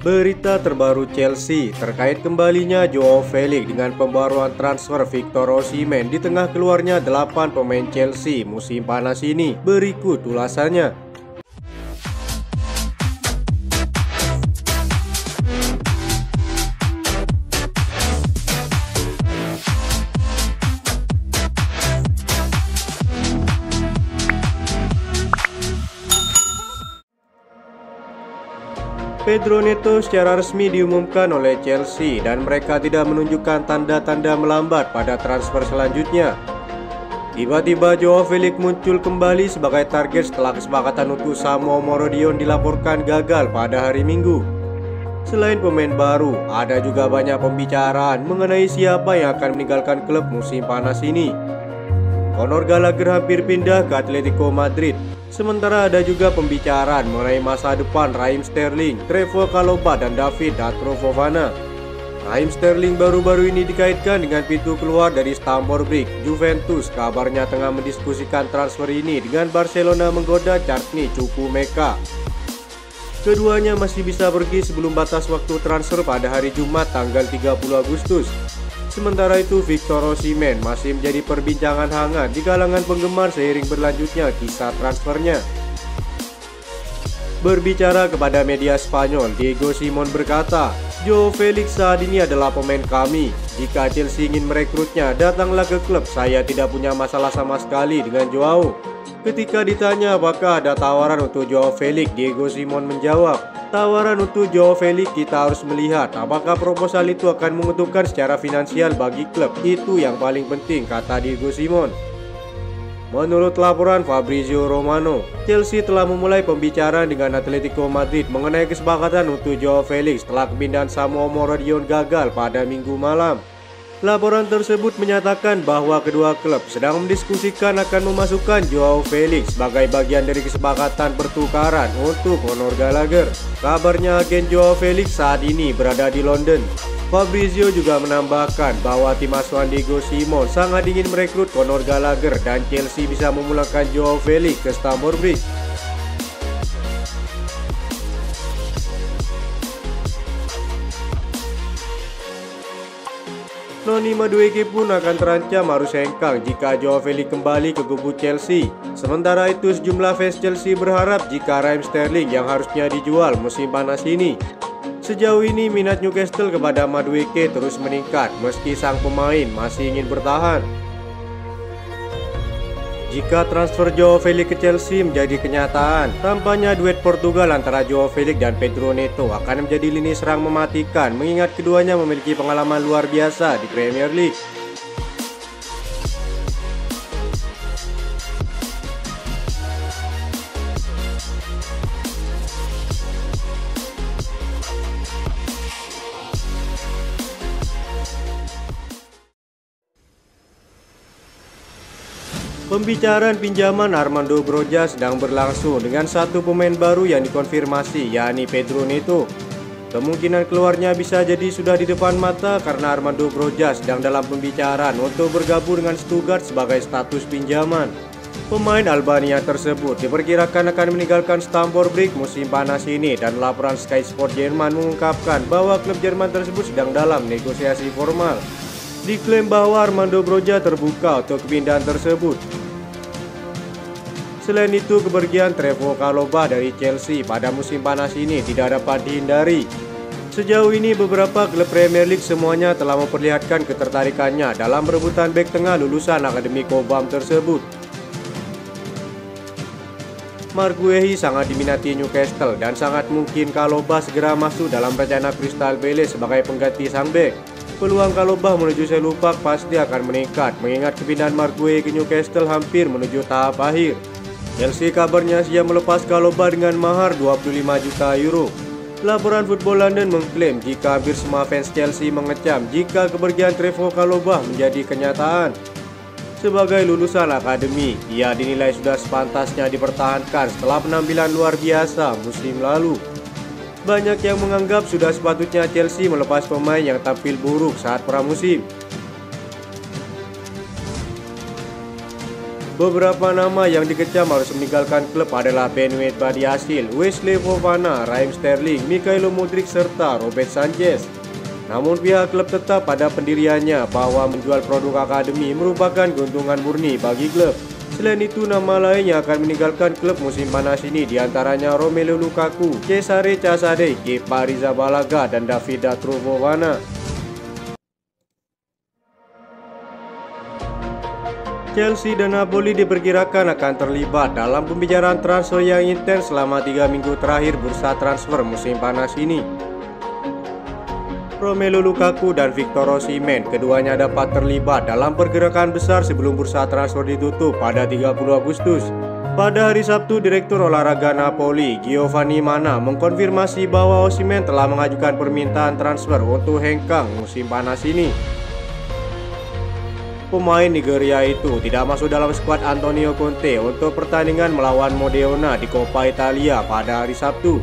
Berita terbaru Chelsea terkait kembalinya Joao Felix dengan pembaruan transfer Victor Osimhen di tengah keluarnya 8 pemain Chelsea musim panas ini. Berikut ulasannya. Pedro Neto secara resmi diumumkan oleh Chelsea dan mereka tidak menunjukkan tanda-tanda melambat pada transfer selanjutnya. Tiba-tiba Joao Felix muncul kembali sebagai target setelah kesepakatan untuk Samuel Morodion dilaporkan gagal pada hari Minggu. Selain pemain baru, ada juga banyak pembicaraan mengenai siapa yang akan meninggalkan klub musim panas ini. Conor Gallagher hampir pindah ke Atletico Madrid. Sementara ada juga pembicaraan mengenai masa depan Raheem Sterling, Trevoh Chalobah, dan David Datro Fofana. Raheem Sterling baru-baru ini dikaitkan dengan pintu keluar dari Stamford Bridge. Juventus kabarnya tengah mendiskusikan transfer ini dengan Barcelona menggoda Courtney Chukwuemeka. Keduanya masih bisa pergi sebelum batas waktu transfer pada hari Jumat tanggal 30 Agustus. Sementara itu, Victor Osimhen masih menjadi perbincangan hangat di kalangan penggemar seiring berlanjutnya kisah transfernya. Berbicara kepada media Spanyol, Diego Simon berkata, "Joao Felix saat ini adalah pemain kami. Jika Chelsea ingin merekrutnya, datanglah ke klub. Saya tidak punya masalah sama sekali dengan Joao." Ketika ditanya apakah ada tawaran untuk Joao Felix, Diego Simon menjawab, "Tawaran untuk Joao Felix kita harus melihat apakah proposal itu akan menguntungkan secara finansial bagi klub. Itu yang paling penting," kata Diego Simon. Menurut laporan Fabrizio Romano, Chelsea telah memulai pembicaraan dengan Atletico Madrid mengenai kesepakatan untuk Joao Felix setelah kepindahan Samuel Morodion gagal pada Minggu malam. Laporan tersebut menyatakan bahwa kedua klub sedang mendiskusikan akan memasukkan Joao Felix sebagai bagian dari kesepakatan pertukaran untuk Conor Gallagher. Kabarnya agen Joao Felix saat ini berada di London. Fabrizio juga menambahkan bahwa tim asuhan Diego Simon sangat ingin merekrut Conor Gallagher dan Chelsea bisa memulangkan Joao Felix ke Stamford Bridge. Noni Madueke pun akan terancam harus hengkang jika Joao Felix kembali ke kubu Chelsea. Sementara itu, sejumlah fans Chelsea berharap jika Raheem Sterling yang harusnya dijual musim panas ini. Sejauh ini minat Newcastle kepada Madueke terus meningkat meski sang pemain masih ingin bertahan. Jika transfer Joao Felix ke Chelsea menjadi kenyataan, tampaknya duet Portugal antara Joao Felix dan Pedro Neto akan menjadi lini serang mematikan mengingat keduanya memiliki pengalaman luar biasa di Premier League. Pembicaraan pinjaman Armando Broja sedang berlangsung dengan satu pemain baru yang dikonfirmasi, yakni Pedro Neto. Kemungkinan keluarnya bisa jadi sudah di depan mata karena Armando Broja sedang dalam pembicaraan untuk bergabung dengan Stuttgart sebagai status pinjaman. Pemain Albania tersebut diperkirakan akan meninggalkan Stamford Bridge musim panas ini dan laporan Sky Sport Jerman mengungkapkan bahwa klub Jerman tersebut sedang dalam negosiasi formal. Diklaim bahwa Armando Broja terbuka untuk kepindahan tersebut. Selain itu, kepergian Trevoh Chalobah dari Chelsea pada musim panas ini tidak dapat dihindari. Sejauh ini beberapa klub Premier League semuanya telah memperlihatkan ketertarikannya dalam perebutan bek tengah lulusan Akademi Cobham tersebut. Marc Guehi sangat diminati Newcastle dan sangat mungkin Chalobah segera masuk dalam rencana Crystal Palace sebagai pengganti sang bek. Peluang Chalobah menuju Seluk Park pasti akan meningkat mengingat kepindahan Marc Guehi ke Newcastle hampir menuju tahap akhir. Chelsea kabarnya siap melepas Chalobah dengan mahar 25 juta euro. Laporan Football London mengklaim jika hampir semua fans Chelsea mengecam jika kepergian Trevoh Chalobah menjadi kenyataan. Sebagai lulusan akademi, ia dinilai sudah sepantasnya dipertahankan setelah penampilan luar biasa musim lalu. Banyak yang menganggap sudah sepatutnya Chelsea melepas pemain yang tampil buruk saat pramusim. Beberapa nama yang dikecam harus meninggalkan klub adalah Ben Badiashile, Wesley Fofana, Raheem Sterling, Mikhailo Mudryk, serta Robert Sanchez. Namun pihak klub tetap pada pendiriannya bahwa menjual produk akademi merupakan keuntungan murni bagi klub. Selain itu, nama lain yang akan meninggalkan klub musim panas ini diantaranya Romelu Lukaku, Cesare Casade, Kepa Arrizabalaga, dan David Fofana. Chelsea dan Napoli diperkirakan akan terlibat dalam pembicaraan transfer yang intens selama 3 minggu terakhir bursa transfer musim panas ini. Romelu Lukaku dan Victor Osimhen keduanya dapat terlibat dalam pergerakan besar sebelum bursa transfer ditutup pada 30 Agustus. Pada hari Sabtu, Direktur Olahraga Napoli, Giovanni Manna, mengkonfirmasi bahwa Osimhen telah mengajukan permintaan transfer untuk hengkang musim panas ini. Pemain Nigeria itu tidak masuk dalam skuad Antonio Conte untuk pertandingan melawan Modena di Coppa Italia pada hari Sabtu.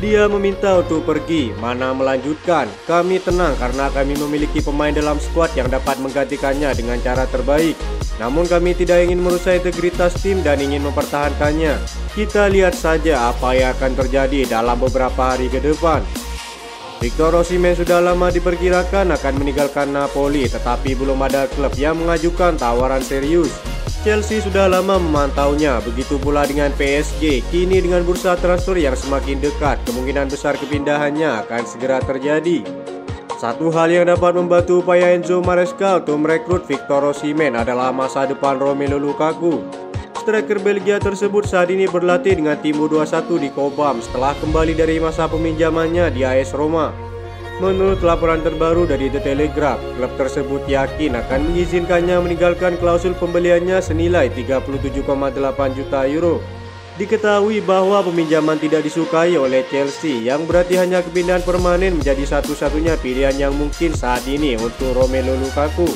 Dia meminta untuk pergi. Manna melanjutkan, "Kami tenang karena kami memiliki pemain dalam skuad yang dapat menggantikannya dengan cara terbaik. Namun kami tidak ingin merusak integritas tim dan ingin mempertahankannya. Kita lihat saja apa yang akan terjadi dalam beberapa hari ke depan." Victor Osimhen sudah lama diperkirakan akan meninggalkan Napoli, tetapi belum ada klub yang mengajukan tawaran serius. Chelsea sudah lama memantaunya, begitu pula dengan PSG. Kini dengan bursa transfer yang semakin dekat, kemungkinan besar kepindahannya akan segera terjadi. Satu hal yang dapat membantu upaya Enzo Maresca untuk merekrut Victor Osimhen adalah masa depan Romelu Lukaku. Striker Belgia tersebut saat ini berlatih dengan tim U21 di Cobham setelah kembali dari masa peminjamannya di AS Roma. Menurut laporan terbaru dari The Telegraph, klub tersebut yakin akan mengizinkannya meninggalkan klausul pembeliannya senilai 37,8 juta euro. Diketahui bahwa peminjaman tidak disukai oleh Chelsea, yang berarti hanya kepindahan permanen menjadi satu-satunya pilihan yang mungkin saat ini untuk Romelu Lukaku.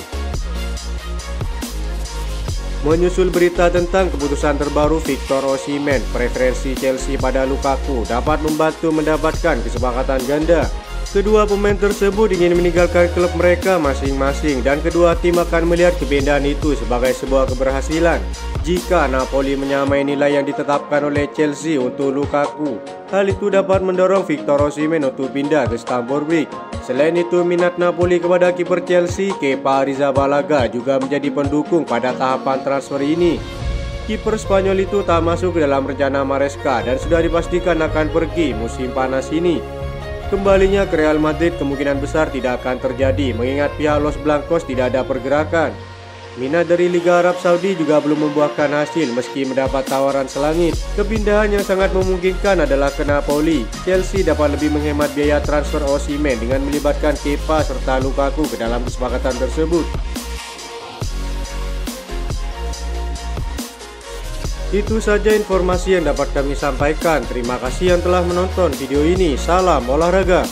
Menyusul berita tentang keputusan terbaru Victor Osimhen, preferensi Chelsea pada Lukaku dapat membantu mendapatkan kesepakatan ganda. Kedua pemain tersebut ingin meninggalkan klub mereka masing-masing dan kedua tim akan melihat kepindahan itu sebagai sebuah keberhasilan. Jika Napoli menyamai nilai yang ditetapkan oleh Chelsea untuk Lukaku, hal itu dapat mendorong Victor Osimhen untuk pindah ke Stamford Bridge. Selain itu, minat Napoli kepada kiper Chelsea, Kepa Arrizabalaga, juga menjadi pendukung pada tahapan transfer ini. Kiper Spanyol itu tak masuk ke dalam rencana Maresca dan sudah dipastikan akan pergi musim panas ini. Kembalinya ke Real Madrid kemungkinan besar tidak akan terjadi mengingat pihak Los Blancos tidak ada pergerakan. Minat dari Liga Arab Saudi juga belum membuahkan hasil meski mendapat tawaran selangit. Kepindahan yang sangat memungkinkan adalah ke Napoli. Chelsea dapat lebih menghemat biaya transfer Osimhen dengan melibatkan Kepa serta Lukaku ke dalam kesepakatan tersebut. Itu saja informasi yang dapat kami sampaikan. Terima kasih yang telah menonton video ini. Salam olahraga.